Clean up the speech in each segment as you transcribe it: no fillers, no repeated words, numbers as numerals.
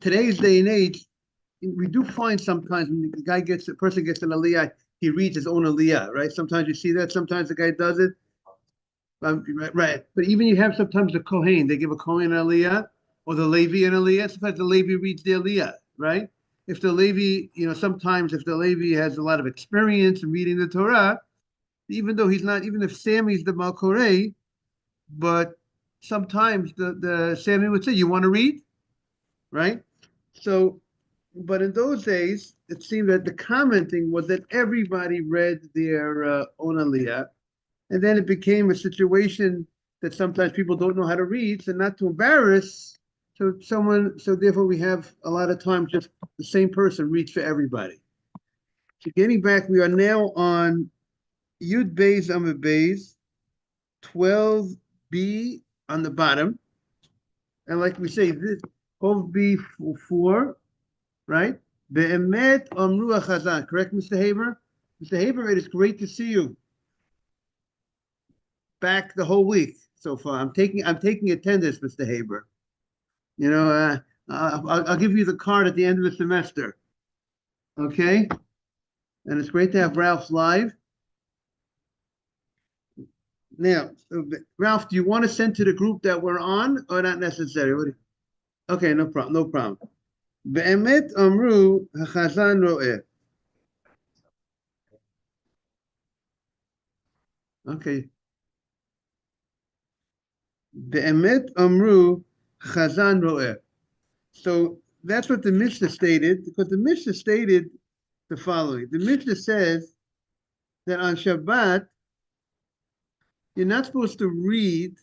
today's day and age, we do find sometimes when the person gets an aliyah, he reads his own aliyah, right? Sometimes you see that. Sometimes the guy does it. Right. But even you have sometimes the Kohen, they give a Kohen an aliyah, or the Levi an aliyah. Sometimes the Levi reads the aliyah, right? If the Levi, sometimes if the Levi has a lot of experience in reading the Torah, even though he's not, even if Sammy's the Malkorei, but sometimes the Sammy would say, "You want to read?" Right? So, but in those days, it seemed that the commenting was that everybody read their own aliyah, and then it became a situation that sometimes people don't know how to read, so not to embarrass. So therefore we have a lot of times just the same person reads for everybody. So getting back, we are now on Yud Beis Amud Beis, 12b on the bottom. And like we say, this Hov B 4, right? Be'emet Amru Chazan. Correct, Mr. Haber? Mr. Haber, it is great to see you back the whole week so far. I'm taking attendance, Mr. Haber. I'll give you the card at the end of the semester. Okay? And it's great to have Ralph live. Now, Ralph, do you want to send to the group that we're on or not necessary? Okay, no problem, no problem. Be'emet amru hachazan ro'eh. Okay. Be'emet amru chazan ro'eh. So that's what the Mishnah stated, because the Mishnah stated the following. The Mishnah says that on Shabbat, you're not supposed to read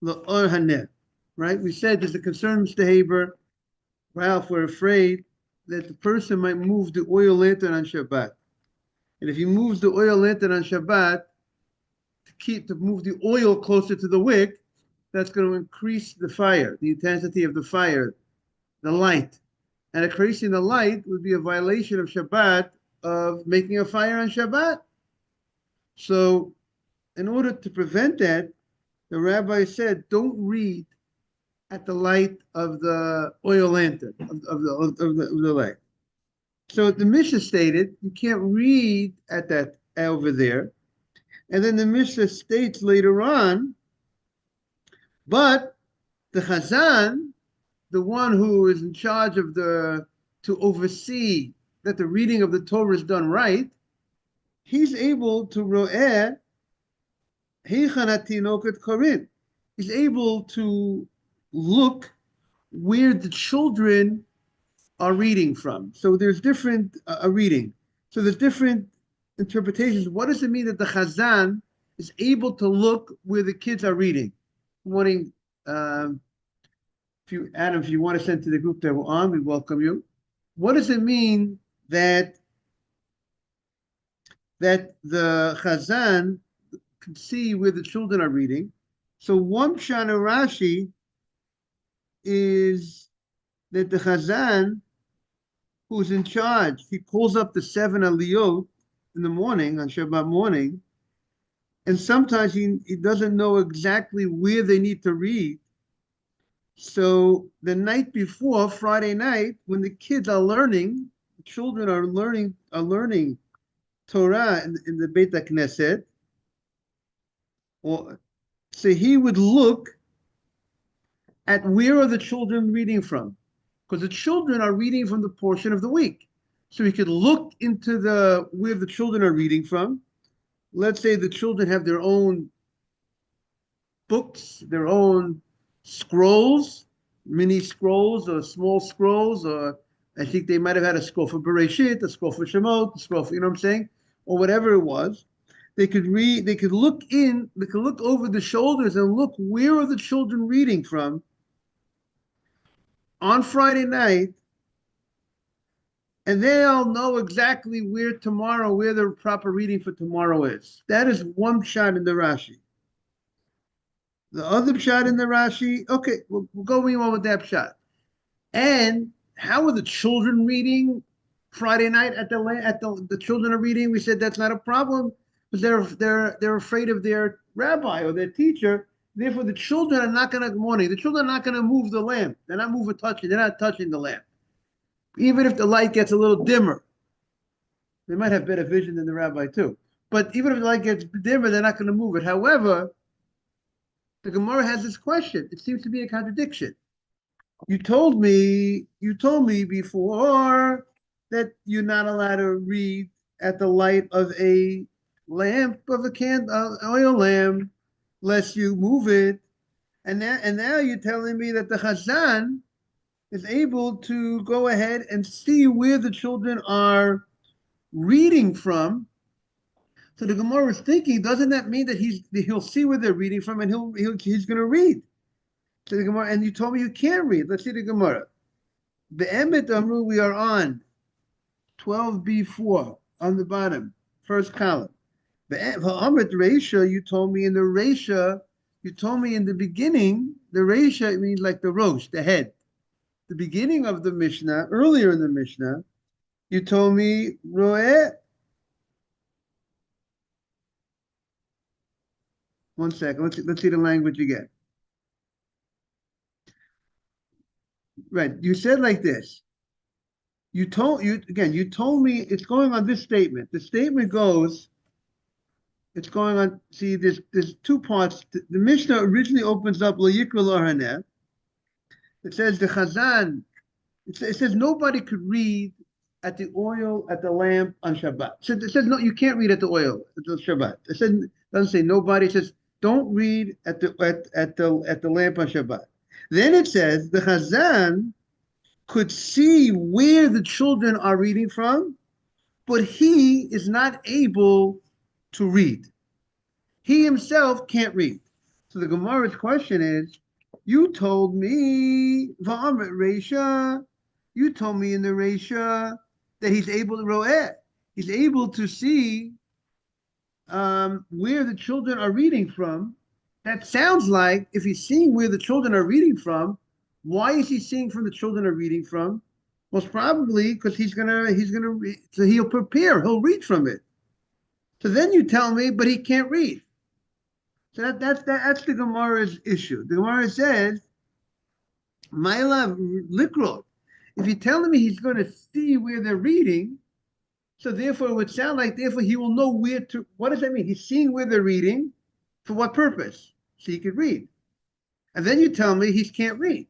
L'or Haneh, right? We said there's a concern, Mr. Haber, Ralph, we're afraid that the person might move the oil lantern on Shabbat. And if he moves the oil lantern on Shabbat, to move the oil closer to the wick, that's going to increase the fire, the intensity of the fire, the light. And increasing the light would be a violation of Shabbat, of making a fire on Shabbat. So in order to prevent that, the rabbi said, don't read at the light of the oil lantern, of the light. So the Mishnah stated, you can't read at that over there. And then the Mishnah states later on, but the Chazan, the one who is in charge of to oversee that the reading of the Torah is done right, he's able to ro'eh heichana tinoket korin. He's able to look where the children are reading from. So there's different reading. So there's different interpretations. What does it mean that the Chazan is able to look where the kids are reading? Good morning, Adam, if you want to send to the group that we're on, we welcome you. What does it mean that the Chazan can see where the children are reading? So one Pshat Rashi is that the Chazan, who's in charge, he pulls up the 7 aliyot in the morning, on Shabbat morning, and sometimes he doesn't know exactly where they need to read. So the night before, Friday night, when the kids are learning, the children are learning Torah in the Beit HaKnesset, so he would look at where are the children reading from, because the children are reading from the portion of the week. So he could look into where the children are reading from. Let's say the children have their own books, their own scrolls, mini scrolls or small scrolls, or I think they might have had a scroll for Bereshit, a scroll for Shemot, a scroll for, you know what I'm saying, or whatever it was. They could read, they could look over the shoulders and look where are the children reading from on Friday night, and they'll know exactly where the proper reading for tomorrow is. That is one shot in the Rashi. The other shot in the Rashi, okay, we'll go on with that shot. And how are the children reading Friday night at the children are reading? We said that's not a problem because they're afraid of their rabbi or their teacher Therefore, the children are not going to morning. The children are not going to move the lamp. They're not moving, touching. They're not touching the lamp, even if the light gets a little dimmer. They might have better vision than the rabbi too. But even if the light gets dimmer, they're not going to move it. However, the Gemara has this question. It seems to be a contradiction. You told me before that you're not allowed to read at the light of a lamp of a oil lamp, lest you move it. And now you're telling me that the Chazan is able to go ahead and see where the children are reading from. So the Gemara is thinking, doesn't that mean that he'll see where they're reading from and he's going to read? So the Gemara, and you told me you can't read. Let's see the Gemara. The Emet Amru, we are on 12b4 on the bottom, first column. The Amrit Reisha, you told me in the Reisha, you told me in the beginning, the Reisha, it means like the Rosh, the head. The beginning of the Mishnah, earlier in the Mishnah, you told me, Roeh. One second, let's see the language again. Right, you said like this. You told me it's going on this statement. The statement goes, it's going on. See, there's two parts. The Mishnah originally opens up Lo Yikra Lo Haneh. It says the Chazan. It says nobody could read at the lamp on Shabbat. It says no, you can't read at the oil at the Shabbat. It doesn't say nobody. It says don't read at the lamp on Shabbat. Then it says the Chazan could see where the children are reading from, but he is not able to read. He himself can't read. So the Gemara's question is, you told me, Va'amrit Reisha, you told me in the Reisha that he's able to ro'eh. He's able to see where the children are reading from. That sounds like if he's seeing where the children are reading from, why is he seeing from the children are reading from? Most probably because he's gonna read, so he'll prepare, he'll read from it. So then you tell me, but he can't read. So that's the Gemara's issue. The Gemara says, "My love, likrot." If you're telling me he's going to see where they're reading, so therefore it would sound like therefore he will know where to. What does that mean? He's seeing where they're reading, for what purpose? So he could read. And then you tell me he can't read.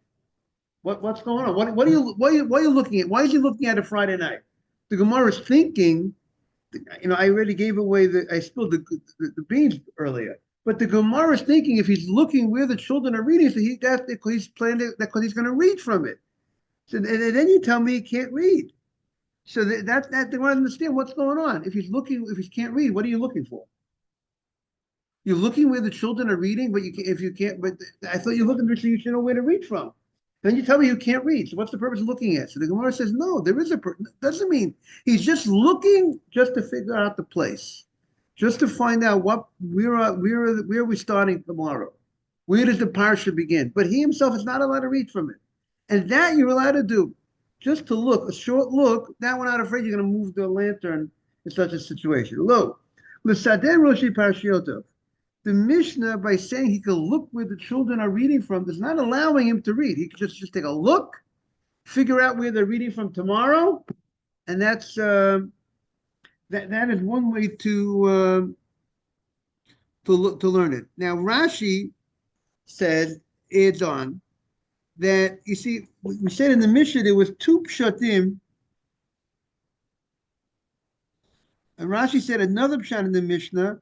What's going on? What are you looking at? Why is he looking at it Friday night? The Gemara is thinking. I already gave away I spilled the beans earlier. But the Gemara is thinking if he's looking where the children are reading, so he's planning that because he's going to read from it. So and then you tell me he can't read. So they want to understand what's going on. If he can't read, what are you looking for? You're looking where the children are reading, but if you can't. But I thought you're looking so you should know where to read from. Then you tell me you can't read. So what's the purpose of looking at? So the Gemara says no. There is a purpose. Doesn't mean he's just looking just to figure out the place. Just to find out where are we starting tomorrow? Where does the parsha begin? But he himself is not allowed to read from it. And that you're allowed to do. Just to look, a short look, that we're not afraid you're going to move the lantern in such a situation. Look, l'sadeh roshi parashiyotov. The Mishnah, by saying he can look where the children are reading from, is not allowing him to read. He can just take a look, figure out where they're reading from tomorrow, and that's that is one way to learn it. Now Rashi said adds on that you see we said in the Mishnah there was two pshatim, and Rashi said another pshat in the Mishnah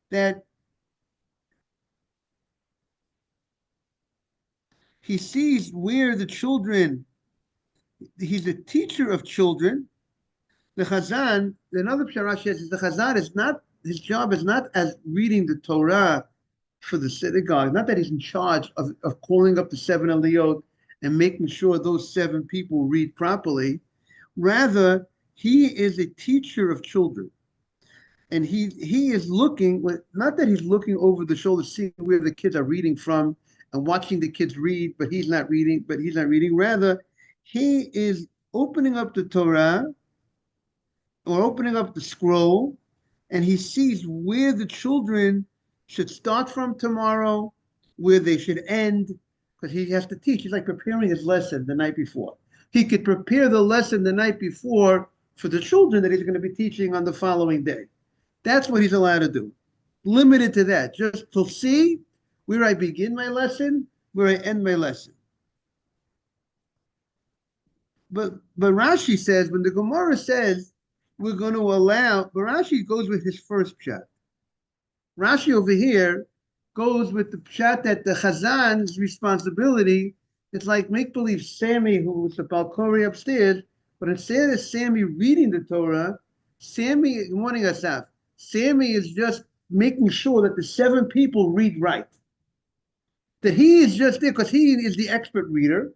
that he sees where the children. He's a teacher of children. The Chazan, another pshat Rashi says, the Chazan is not, his job is not as reading the Torah for the synagogue, not that he's in charge of calling up the seven aliyot and making sure those 7 people read properly. Rather, he is a teacher of children. And he is looking, not that he's looking over the shoulder, seeing where the kids are reading from and watching the kids read, but he's not reading. Rather, he is opening up the Torah or opening up the scroll, and he sees where the children should start from tomorrow, where they should end, because he has to teach. He's like preparing his lesson the night before. He could prepare the lesson the night before for the children that he's going to be teaching on the following day. That's what he's allowed to do. Limited to that, just to see where I begin my lesson, where I end my lesson. But Rashi says, when the Gemara says we're going to allow, but Rashi goes with his first pshat. Rashi over here goes with the pshat that the Chazan's responsibility. It's like make-believe Sammy, who was the Balkori upstairs, but instead of Sammy reading the Torah, Sammy, good morning, Asaf, Sammy is just making sure that the 7 people read right. That he is just there because he is the expert reader.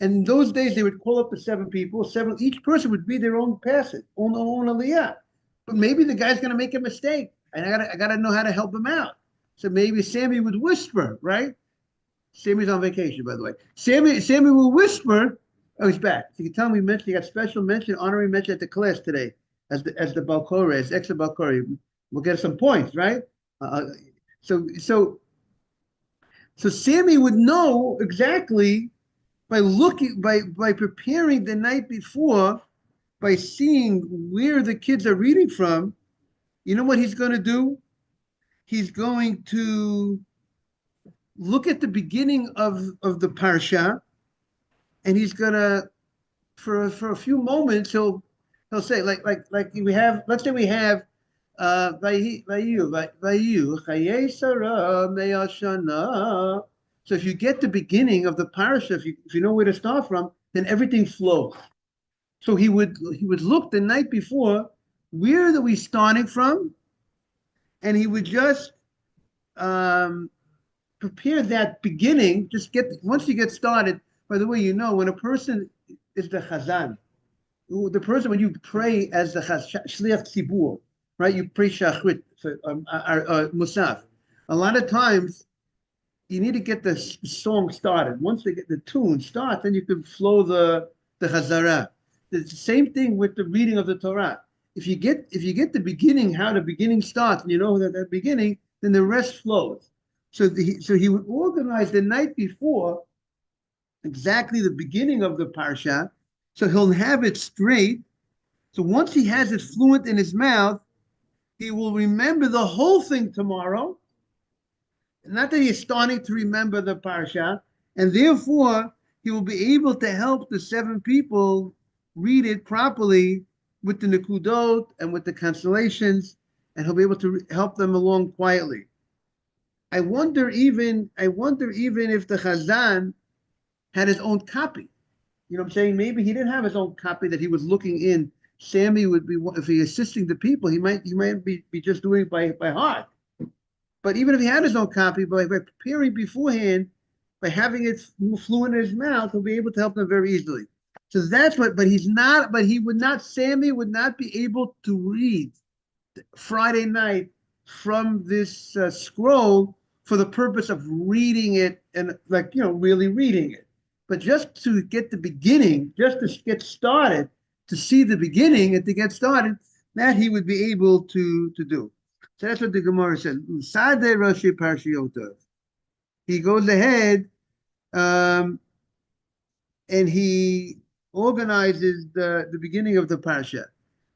And in those days, they would call up the 7 people. Each person would read their own passage, own aliyah. But maybe the guy's going to make a mistake, and I gotta know how to help him out. So maybe Sammy would whisper, right? Sammy's on vacation, by the way. Sammy will whisper. Oh, he's back. So you can tell him he got special mention, honorary mention at the class today as the Balkore, as extra Balkore. We'll get some points, right? So Sammy would know exactly by preparing the night before, by seeing where the kids are reading from. You know what he's going to do? He's going to look at the beginning of the parsha, and he's going to, for a few moments, he'll say, like we have, let's say we have Vayu, Chaye Sarah Me'ashana. So if you get the beginning of the parasha, if you know where to start from, then everything flows. So he would look the night before, where are we starting from, and he would just prepare that beginning. Just once you get started. By the way, when a person is the chazan, the person when you pray as the shliach tzibur, right? You pray shachrit, musaf. A lot of times, you need to get the song started. Once they get the tune start, then you can flow the chazara. It's the same thing with the reading of the Torah. If you get the beginning, how the beginning starts, and you know that beginning, then the rest flows. So he would organize the night before exactly the beginning of the parsha, so he'll have it straight. So once he has it fluent in his mouth, he will remember the whole thing tomorrow. Not that he's starting to remember the parsha, and therefore he will be able to help the 7 people read it properly with the nekudot and with the constellations, and he'll be able to help them along quietly. I wonder even if the Chazan had his own copy. You know what I'm saying? Maybe he didn't have his own copy that he was looking in. Sammy would be, if he's assisting the people, he might be just doing it by heart. But even if he had his own copy, by preparing beforehand, by having it fluent in his mouth, he'll be able to help them very easily. So that's what, but Sammy would not be able to read Friday night from this scroll for the purpose of reading it and really reading it. But just to get the beginning, just to get started, to see the beginning and to get started, that he would be able to do. So that's what the Gemara says. Sade Rashi Parshiyot. He goes ahead and he organizes the beginning of the parsha.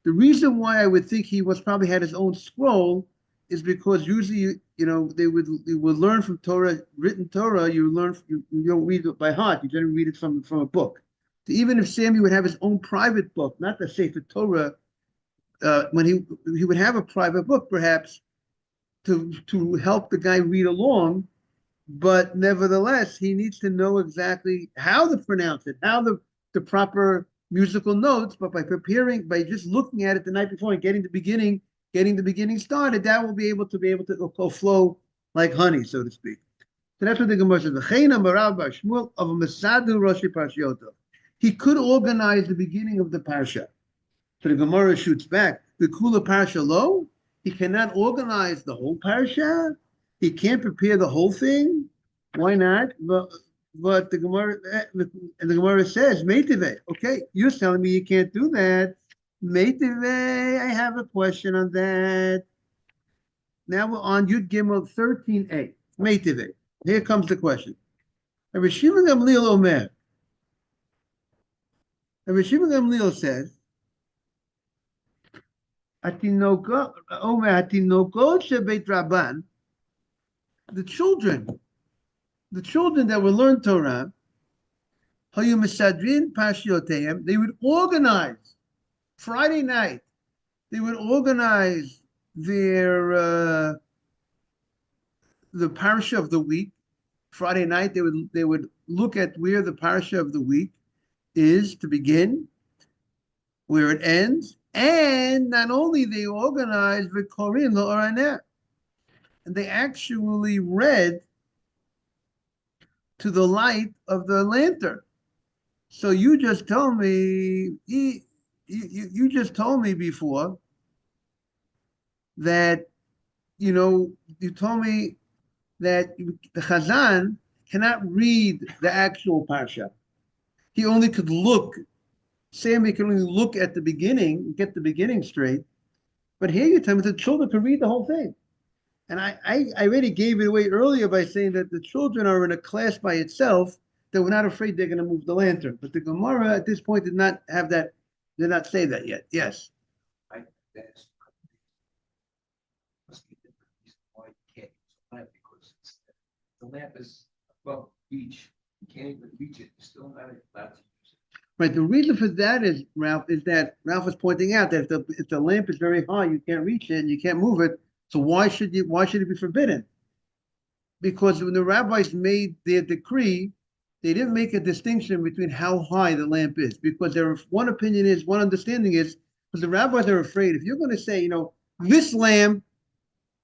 The reason why I would think he probably had his own scroll is because usually, they would learn from Torah, written Torah. You don't read it by heart. You generally read it from a book. So even if Sammy would have his own private book, not the Sefer Torah, when he would have a private book, perhaps to help the guy read along, but nevertheless, he needs to know exactly how to pronounce it, how the proper musical notes. But by just looking at it the night before and getting the beginning started, that will be able to go flow like honey, so to speak. So that's what the Gemara says. He could organize the beginning of the parsha. So the Gemara shoots back. The Kula Parsha Lo, he cannot organize the whole parsha. He can't prepare the whole thing. Why not? But the Gemara says, Meitive. Okay, you're telling me you can't do that. Meitive, I have a question on that. Now we're on Yud Gimel 13a. Meitive. Here comes the question. Rabbi Shimon Gamliel Omer. Rabbi Shimon Gamliel says, Omer Hatinokot Shebeit Rabban, the children that will learn Torah, Hayu Mesadrin Pashioteim, they would organize Friday night. They would organize their the parsha of the week. Friday night, they would look at where the parsha of the week is to begin, where it ends, and not only they organized V'Korin La'oraneh, and they actually read to the light of the lantern. So you just told me, you just told me before that, you told me that the Chazan cannot read the actual parsha. He only could look. Sammy can only look at the beginning, get the beginning straight. But here you tell me the children can read the whole thing. And I already gave it away earlier by saying that the children are in a class by itself, that we're not afraid they're going to move the lantern. But the Gemara at this point did not have that, did not say that yet. Yes. That's must be a different reason why you can't use a lamp, because the lamp is above reach. You can't even reach it. You're still not allowed to use it. Right. The reason for that is, Ralph, is pointing out that if the lamp is very high, you can't reach it and you can't move it. So why should it be forbidden? Because when the rabbis made their decree, they didn't make a distinction between how high the lamp is, because one understanding is, because the rabbis are afraid, if you're going to say, this lamp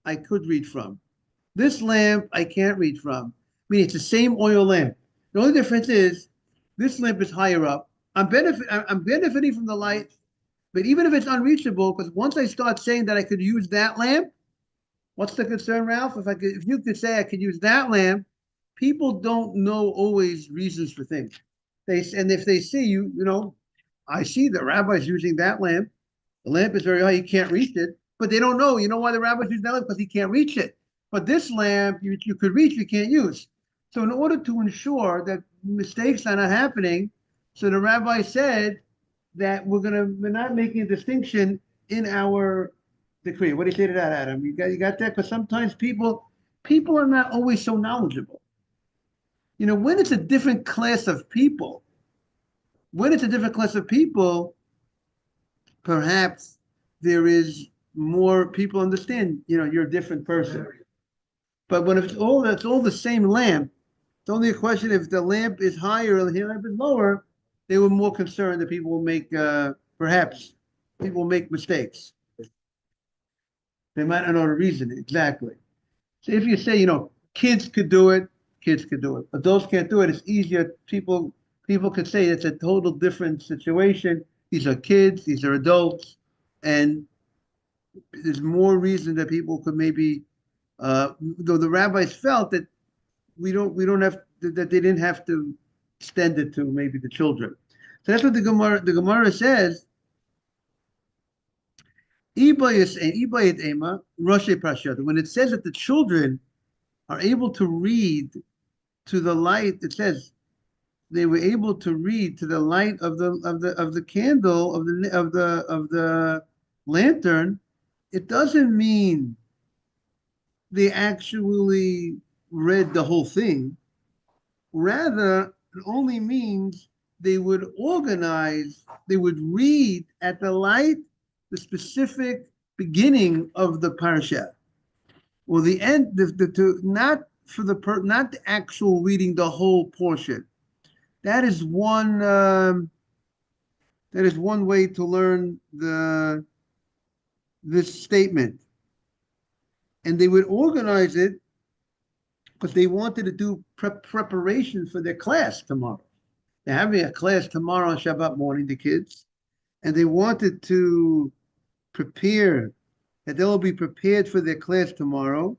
I could read from, this lamp I can't read from. I mean, it's the same oil lamp. The only difference is this lamp is higher up. I'm benefiting from the light, but even if it's unreachable, because once I start saying that I could use that lamp, what's the concern, Ralph? If you could say I could use that lamp, people don't know always reasons for things. And if they see I see the rabbi's using that lamp. The lamp is very high, you can't reach it, but they don't know. You know why the rabbi's using that lamp? Because he can't reach it. But this lamp you could reach, you can't use. So in order to ensure that mistakes are not happening, so the rabbi said that we're not making a distinction in our decree. What do you say to that, Adam? You got that? Because sometimes people are not always so knowledgeable. When it's a different class of people, perhaps there is more people understand, you're a different person. But when it's all the same lamp, it's only a question if the lamp is higher or the lamp is lower, they were more concerned that people will make, perhaps people make mistakes. They might not know the reason exactly. So if you say, kids could do it, Adults can't do it. It's easier. People could say it's a total different situation. These are kids, these are adults, and there's more reason that people could maybe, though the rabbis felt that we don't have that they didn't have to extend it to maybe the children. So that's what the Gemara says. When it says that the children are able to read to the light, it says they were able to read to the light of the candle of the lantern. It doesn't mean they actually read the whole thing. Rather, it only means they would read at the light, the specific beginning of the parsha, or the end, not the actual reading the whole portion. That is one way to learn this statement. And they would organize it because they wanted to do preparation for their class tomorrow. They're having a class tomorrow on Shabbat morning, the kids, and they wanted to prepare, that they'll be prepared for their class tomorrow.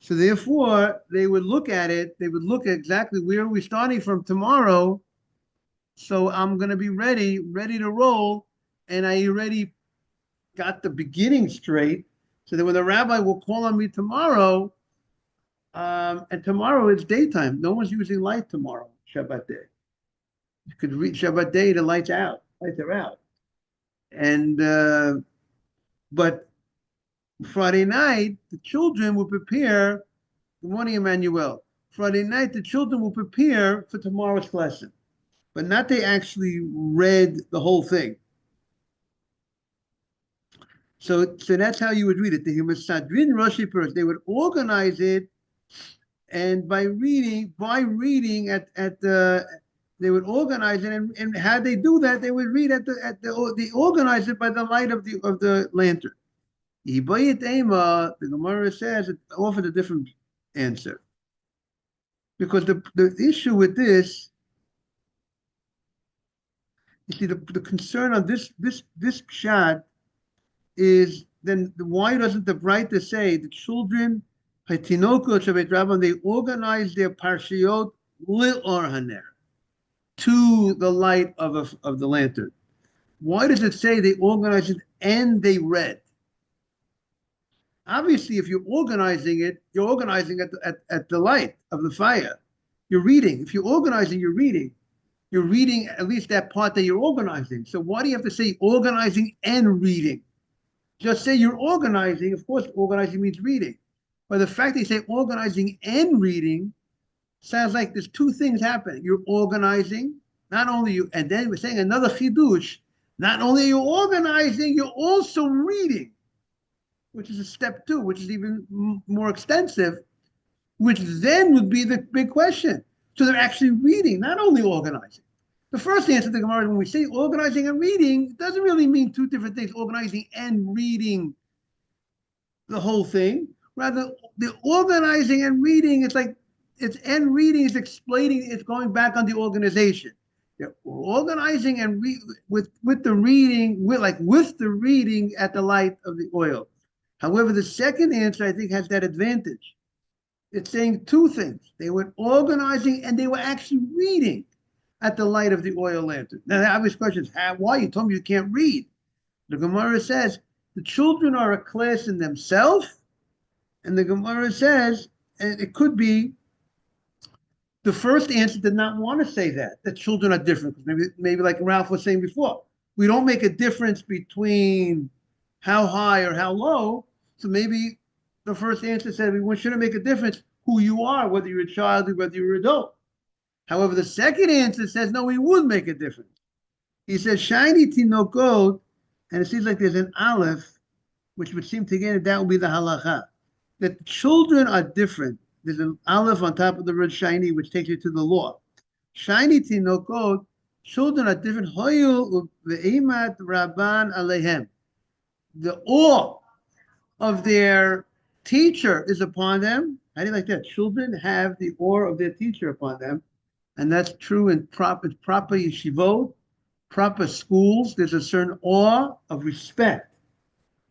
So therefore, they would look at it, they would look at exactly where are we starting from tomorrow. So I'm going to be ready to roll, and I already got the beginning straight, so that when the rabbi will call on me tomorrow, And tomorrow it's daytime. No one's using light tomorrow, Shabbat day. You could read Shabbat day, the lights out, lights are out. And but Friday night, the children will prepare. Good morning, Emmanuel. Friday night, the children will prepare for tomorrow's lesson, but not they actually read the whole thing. So that's how you would read it. The Himasadrin Rashi first. They would organize it, and by reading at the, they would organize it, and how they do that, they would read they organize it by the light of the lantern. The Gemara says it offers a different answer. Because the issue with this, you see, the concern on this shot is then why doesn't the Braita say the children, they organize their parshiot lit or haner to the light of the lantern? Why does it say they organized it and they read? Obviously, if you're organizing it, you're organizing at the light of the fire. You're reading. If you're organizing, you're reading. You're reading at least that part that you're organizing. So why do you have to say organizing and reading? Just say you're organizing. Of course, organizing means reading. But the fact that you say organizing and reading sounds like there's two things happening. You're organizing, not only you, and then we're saying another chidush. Not only are you organizing, you're also reading, which is a step two, which is even more extensive, which then would be the big question. So they're actually reading, not only organizing. The first answer to the Gemara, when we say organizing and reading, it doesn't really mean two different things, organizing and reading the whole thing. Rather, the organizing and reading, and reading is explaining, it's going back on the organization. They're organizing and with the reading, with the reading at the light of the oil. However, the second answer, I think, has that advantage. It's saying two things. They were organizing and they were actually reading at the light of the oil lantern. Now, the obvious question is, why? You told me you can't read. The Gemara says the children are a class in themselves, and the Gemara says, and it could be the first answer did not want to say that children are different. Maybe like Ralph was saying before, we don't make a difference between how high or how low. So maybe the first answer said we shouldn't make a difference who you are, whether you're a child or whether you're an adult. However, the second answer says no, we would make a difference. He says shiny tinokot, and it seems like there's an aleph, which would seem to get that would be the halacha. That the children are different. There's an aleph on top of the word shiny, which takes you to the law. Shiny tinokot, children are different. Hoyu ve'imat rabban alehem. The awe of their teacher is upon them. How do you like that? Children have the awe of their teacher upon them. And that's true in proper yeshivot, proper schools. There's a certain awe of respect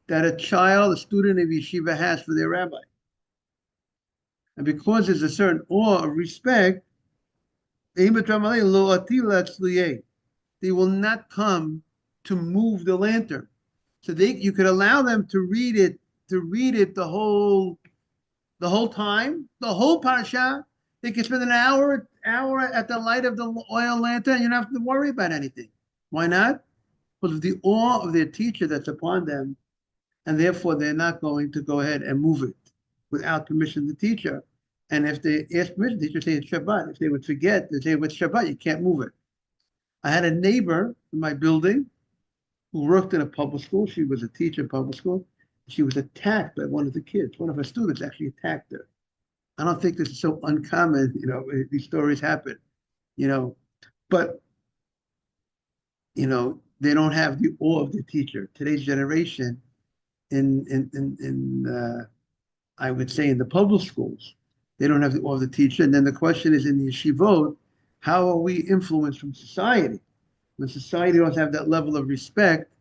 that a student of yeshiva has for their rabbi. And because there's a certain awe of respect, they will not come to move the lantern. So you could allow them to read it the whole time, the whole parsha. They can spend an hour at the light of the oil lantern, and you don't have to worry about anything. Why not? Because of the awe of their teacher that's upon them, and therefore they're not going to go ahead and move it without permission of the teacher. And if they ask permission, the teacher say it's Shabbat. If they would forget, they say it's Shabbat, you can't move it. I had a neighbor in my building who worked in a public school. She was a teacher in public school. She was attacked by one of the kids. One of her students actually attacked her. I don't think this is so uncommon, these stories happen, but, they don't have the awe of the teacher. Today's generation, I would say in the public schools, they don't have the awe of the teacher. And then the question is in the yeshivot, how are we influenced from society? When society don't have that level of respect,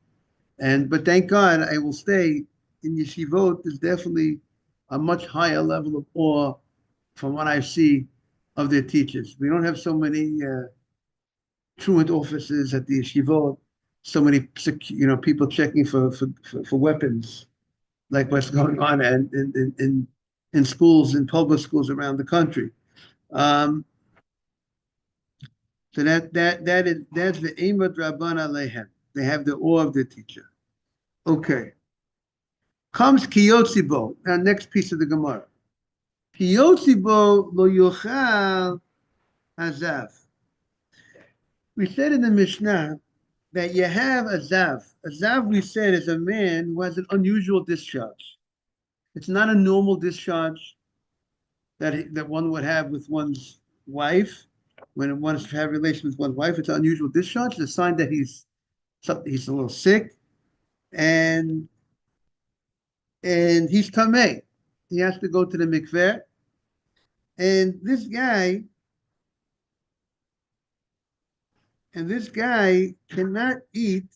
but thank God, I will say, in yeshivot, there's definitely a much higher level of awe from what I see of their teachers. We don't have so many truant officers at the yeshivot, so many people checking for weapons, like what's going on in in schools, in public schools around the country. Um, so that's the Imad Rabban Alehem. They have the awe of the teacher. Okay. Comes Kiyotzibo, our next piece of the Gemara. Kiyotzibo lo yochal hazav. We said in the Mishnah that you have a zav. A zav, we said, is a man who has an unusual discharge. It's not a normal discharge that one would have with one's wife. When one wants to have relations with one's wife, it's an unusual discharge. It's a sign that he's a little sick, and he's tamei. He has to go to the mikveh. And this guy cannot eat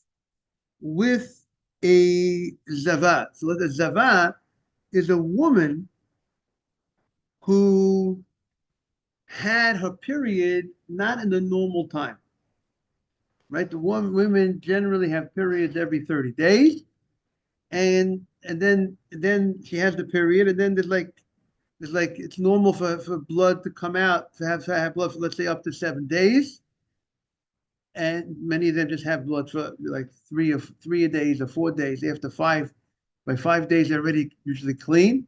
with a zava. So a zava is a woman who had her period not in the normal time. Right? The women generally have periods every 30 days. And then she has the period, and then there's like it's normal for blood to come out, to have blood for, let's say, up to 7 days. And many of them just have blood for like 3 days or 4 days. After 5, by 5 days, they're already usually clean.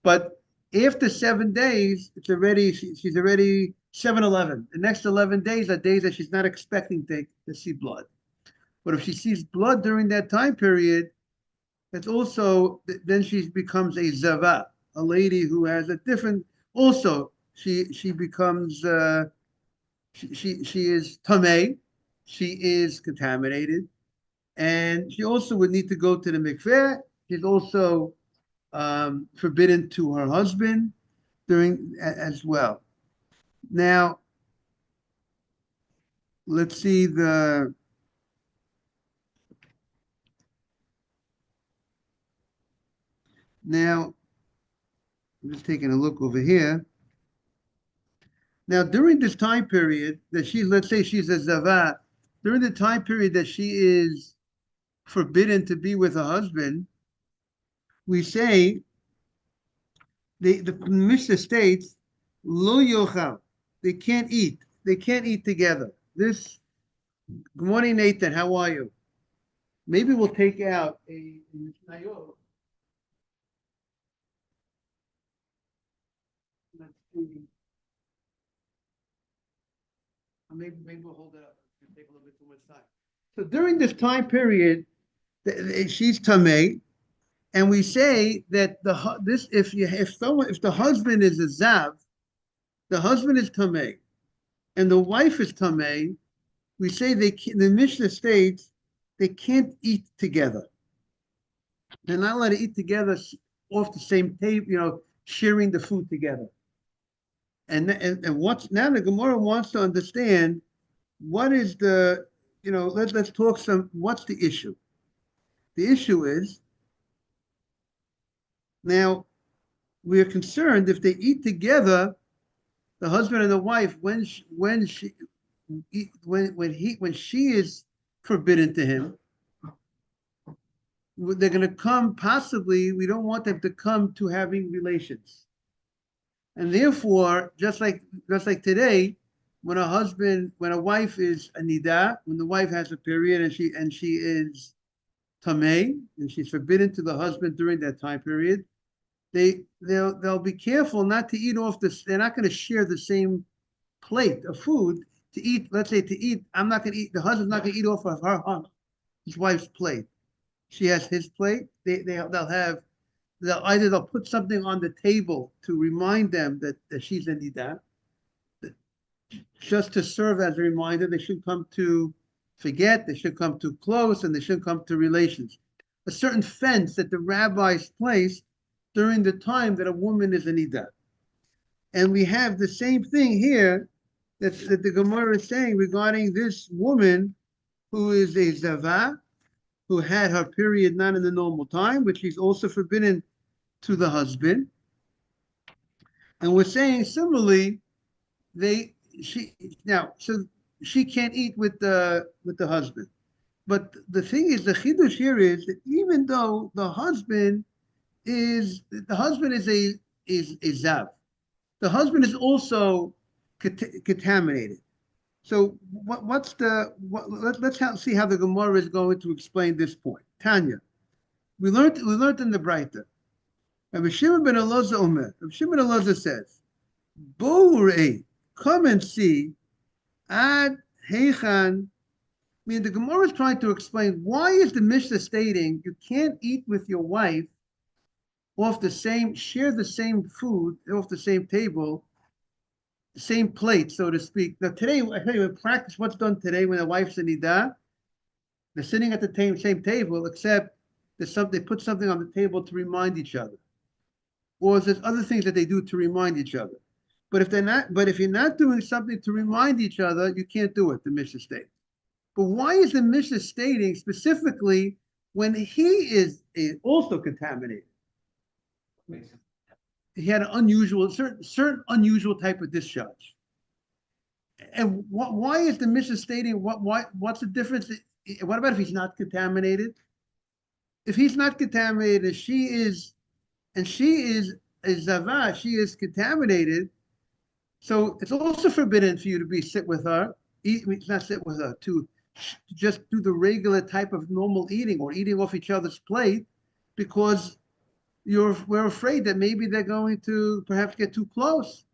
But after 7 days, it's already she's already 7-11. The next 11 days are days that she's not expecting to see blood. But if she sees blood during that time period, it's also, then she becomes a zava, a lady who has a different. Also, she becomes she is tamei, she is contaminated, and she also would need to go to the mikveh. She's also forbidden to her husband during as well. Now, let's see the. Now, I'm just taking a look over here. Now, during this time period that let's say she's a zava, during the time period that she is forbidden to be with her husband, we say the Mishnah states lo yochal. They can't eat. They can't eat together. Good morning, Nathan. How are you? Maybe we'll take out a Mishnayot. Let's see. Maybe we'll hold it up. It's going to take a little bit too much time. So during this time period, she's tamei, and we say that if the husband is a zav, the husband is tamei, and the wife is tamei. We say the Mishnah states they can't eat together. They're not allowed to eat together off the same table, sharing the food together. And what's now the Gemara wants to understand what is let's talk what's the issue? The issue is now we are concerned if they eat together, the husband and the wife, when she is forbidden to him, they're going to come, possibly, we don't want them to come to having relations. And therefore, just like today, when a wife is a nida, when the wife has a period and she is tamei, and she's forbidden to the husband during that time period, they'll be careful not to eat off this. They're not going to share the same plate of food to eat. Let's say to eat, I'm not going to eat. The husband's not going to eat off of his wife's plate. She has his plate. They'll put something on the table to remind them that she's a nida, just to serve as a reminder. They shouldn't come to forget. They should come too close, and they shouldn't come to relations. A certain fence that the rabbis place during the time that a woman is a nida. And we have the same thing here that the Gemara is saying regarding this woman who is a zava, who had her period not in the normal time, which she's also forbidden to the husband. And we're saying similarly, she can't eat with the husband. But the thing is, the chidush here is that even though the husband is is zav. The husband is also contaminated. So let's see how the Gemara is going to explain this point. Tanya, we learned in the Breita. Rabbi Shimon ben Elazar Omer. Rabbi Shimon ben Elazar says, "Bo'urei, come and see ad heichan." I mean, the Gemara is trying to explain why is the Mishnah stating you can't eat with your wife share the same food off the same table, the same plate, so to speak. Now today, I tell you, in practice, what's done today when a wife's in Nida, they're sitting at the same table, except they put something on the table to remind each other, or there's other things that they do to remind each other. But if you're not doing something to remind each other, you can't do it. The Mishnah states. But why is the Mishnah stating specifically when he is also contaminated? He had an unusual, certain unusual type of discharge. And why is the Mishnah stating what's the difference? What about if he's not contaminated? If he's not contaminated, she is zava, she is contaminated. So it's also forbidden for you to sit with her, not sit with her, to just do the regular type of normal eating or eating off each other's plate, because we're afraid that maybe they're going to perhaps get too close.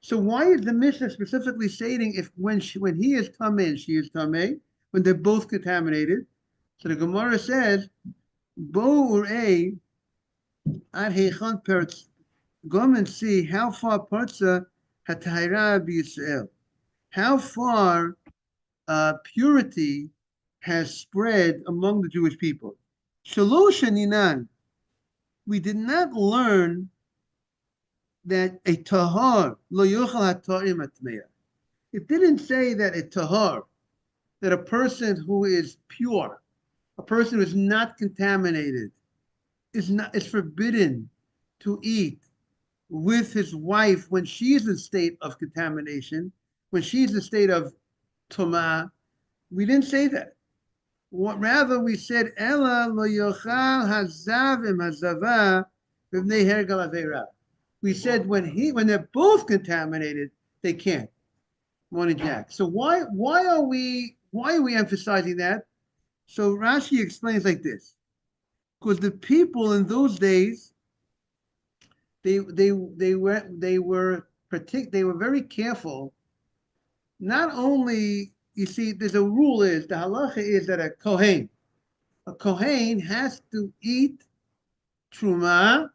So why is the Mishnah specifically stating when he is tamei, she is tamei, when they're both contaminated? So the Gemara says, "Bo urei ad heichan pertz." Go and see how far parza hatayra b'Yisrael, how far purity has spread among the Jewish people. Shalosh aninan. We did not learn that a tahar lo yochal hatarim atmeya. It didn't say that a tahar, that a person who is pure, a person who is not contaminated, is forbidden to eat with his wife when she is in a state of contamination, when she's in a state of tumah. We didn't say that. Rather, we said, Ella lo yochal hazavim hazava b'vnei hergal aveira. We said when they're both contaminated, they can't. One and Jack. So why are we emphasizing that? So Rashi explains like this: because the people in those days, they were very careful. Not only, you see, there's a rule the halacha is that a kohen has to eat truma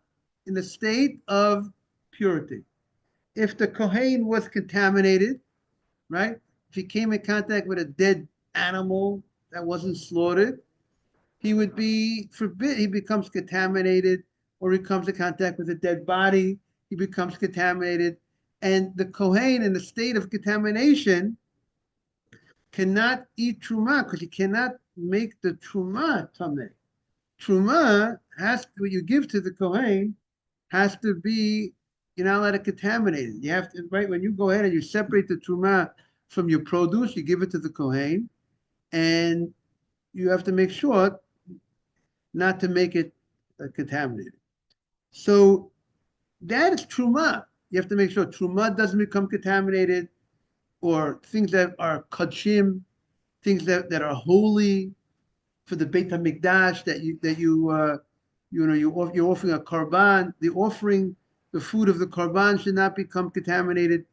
in a state of purity. If the kohen was contaminated, right? If he came in contact with a dead animal that wasn't slaughtered, he would be forbidden. He becomes contaminated, or he comes in contact with a dead body, he becomes contaminated. And the kohen in the state of contamination cannot eat truma because he cannot make the truma tameh. Truma what you give to the kohen has to be, you're not allowed to contaminate it. You have to, right, when you go ahead and you separate the truma from your produce, you give it to the kohen, and you have to make sure not to make it contaminated. So that is truma. You have to make sure truma doesn't become contaminated, or things that are kachim, things that are holy for the Beit HaMikdash, you're offering a karban. The food of the karban should not become contaminated.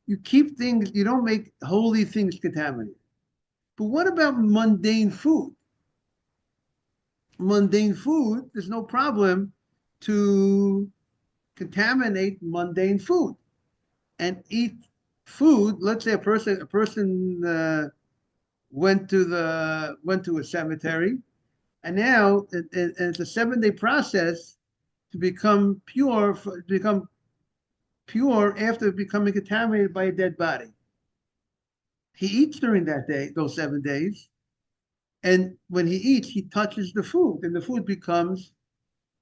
You keep things, you don't make holy things contaminated. But what about mundane food? Mundane food, there's no problem to contaminate mundane food and eat food. Let's say a person went to a cemetery, and now it's a 7-day process to become pure after becoming contaminated by a dead body. He eats during that day, those 7 days, and when he eats, he touches the food, and the food becomes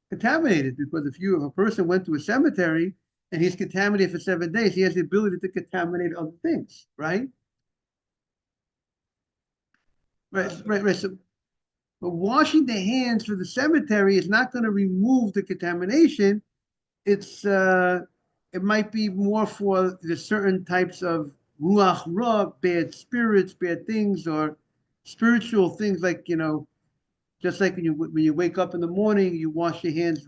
contaminated, because if a person went to a cemetery and he's contaminated for 7 days, he has the ability to contaminate other things, right? Right. So, but washing the hands for the cemetery is not going to remove the contamination. it might be more for the certain types of ruach ra, bad spirits, bad things, or spiritual things, like, just like when you wake up in the morning, you wash your hands.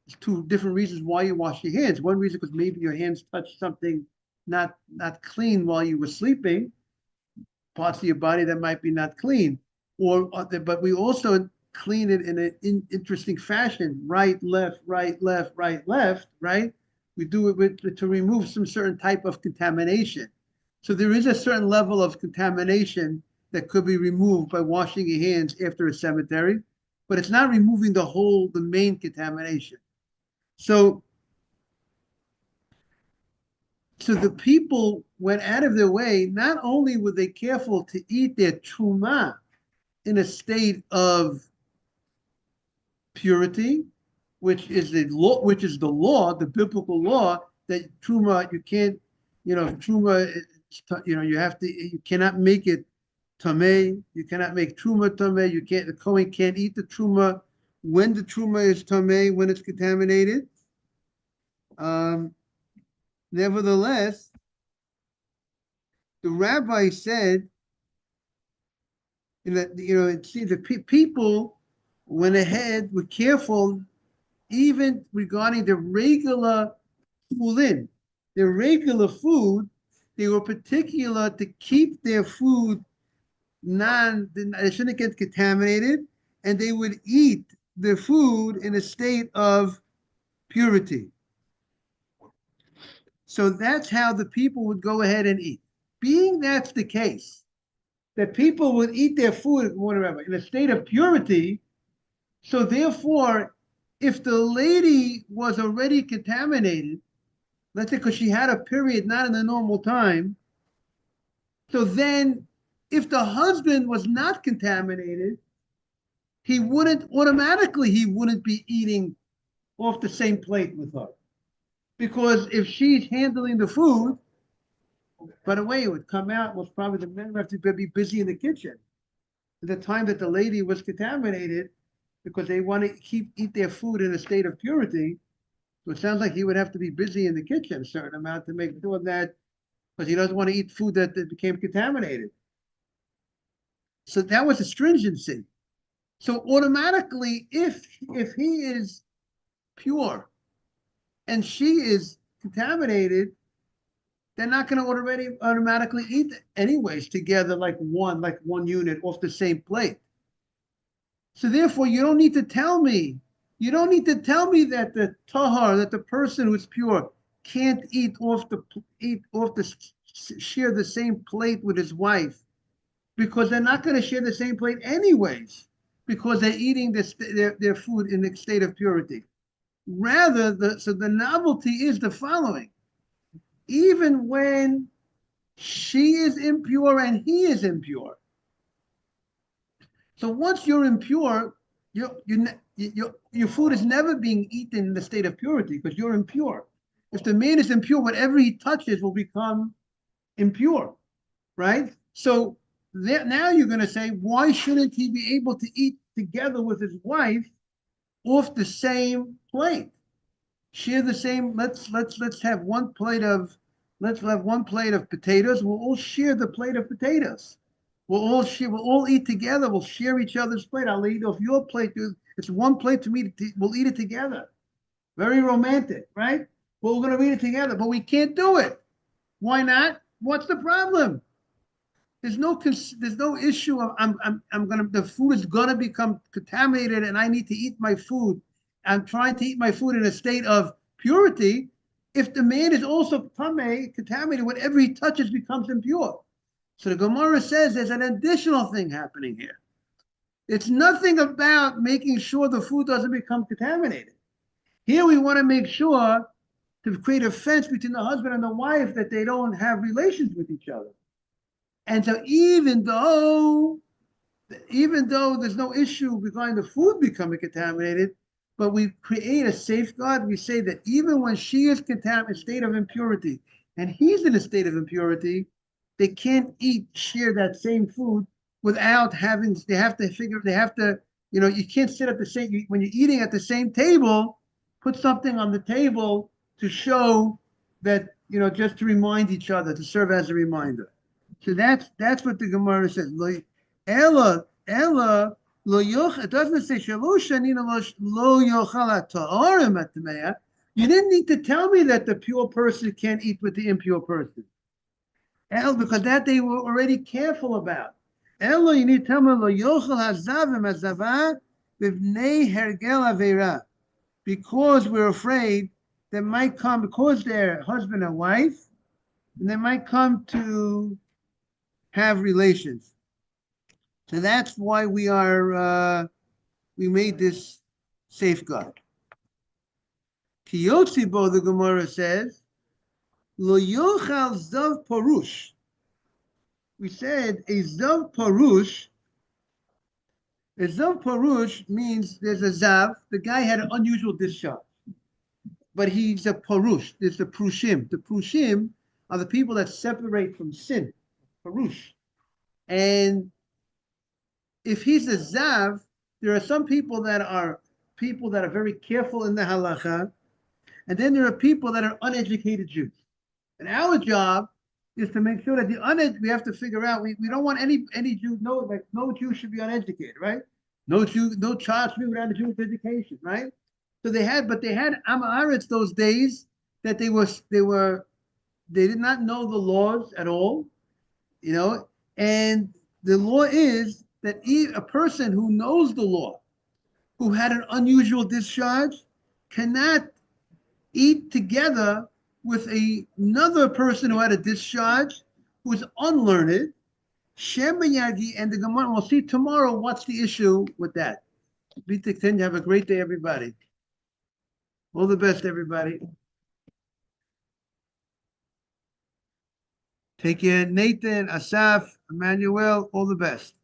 There's two different reasons why you wash your hands. One reason because maybe your hands touched something not clean while you were sleeping, parts of your body that might be not clean, but we also clean it in an interesting fashion: right, left, right, left, right, left, right. We do it to remove some certain type of contamination. So there is a certain level of contamination that could be removed by washing your hands after a cemetery, but it's not removing the main contamination. So the people went out of their way. Not only were they careful to eat their truma in a state of purity, which is the law, the biblical law, that truma, you can't, truma, you cannot make it tameh. You cannot make truma tameh. The Kohen can't eat the truma when the truma is tameh, when it's contaminated. Nevertheless, the rabbi said, it seems the people went ahead, were careful, even regarding the regular chulin, their regular food. They were particular to keep their food they shouldn't get contaminated, and they would eat their food in a state of purity. So that's how the people would go ahead and eat. Being that's the case, that people would eat their food, whatever, in a state of purity. So therefore, if the lady was already contaminated, let's say because she had a period not in the normal time, so then if the husband was not contaminated, he wouldn't be eating off the same plate with her. Because if she's handling the food, by the way, it would come out, was probably the men would have to be busy in the kitchen at the time that the lady was contaminated, because they want to eat their food in a state of purity. So it sounds like he would have to be busy in the kitchen a certain amount to make sure that, because he doesn't want to eat food that became contaminated. So that was a stringency. So automatically, if he is pure and she is contaminated, they're not going to automatically eat anyways together like one unit off the same plate. So therefore, you don't need to tell me that the tahar, that the person who's pure, can't share the same plate with his wife, because they're not going to share the same plate anyways, because they're eating their food in a state of purity. Rather, the novelty is the following: even when she is impure and he is impure. So once you're impure, your food is never being eaten in the state of purity, because you're impure. If the man is impure, whatever he touches will become impure, right? So now you're going to say, why shouldn't he be able to eat together with his wife off the same plate? Share the same. Let's have one plate of potatoes. We'll all share the plate of potatoes. We'll all eat together. We'll share each other's plate. I'll eat off your plate, dude. It's one plate to me. We'll eat it together. Very romantic, right? Well, we're going to eat it together, but we can't do it. Why not? What's the problem? There's no issue of the food is gonna become contaminated and I need to eat my food. I'm trying to eat my food in a state of purity. If the man is also contaminated, whatever he touches becomes impure. So the Gemara says there's an additional thing happening here. It's nothing about making sure the food doesn't become contaminated. Here we want to make sure to create a fence between the husband and the wife, that they don't have relations with each other. And so even though there's no issue regarding the food becoming contaminated, but we create a safeguard. We say that even when she is in a state of impurity and he's in a state of impurity, they can't share that same food without having, you can't sit at the same, when you're eating at the same table, put something on the table to show that, just to remind each other, to serve as a reminder. So that's what the Gemara says. Ella lo yoch. It doesn't say shalosh shanina lo yochal ta'orim atmeya. You didn't need to tell me that the pure person can't eat with the impure person. Because that they were already careful about. Ella, you need to tell me lo yochal hazavim hazavah b'vnei hergel avera, because we're afraid they might come, because they're husband and wife, and they might come to have relations. So that's why we made this safeguard. Kiyotzibo, the Gemara says, lo yochal zav parush. We said a zav parush means there's a zav, the guy had an unusual discharge, but he's a parush. There's the prushim. The prushim are the people that separate from sin, parush. And if he's a zav, there are some people that are very careful in the halacha, and then there are people that are uneducated Jews. And our job is to make sure that we have to figure out, we don't want any Jew, no Jew should be uneducated, right? No child should be without a Jewish education, right? So they had Am Haaretz those days that they did not know the laws at all, and the law is that a person who knows the law, who had an unusual discharge, cannot eat together with another person who had a discharge, who is unlearned. Shem Yagi and the Gemara. We'll see tomorrow what's the issue with that. Have a great day, everybody. All the best, everybody. Take care, Nathan, Asaf, Emmanuel. All the best.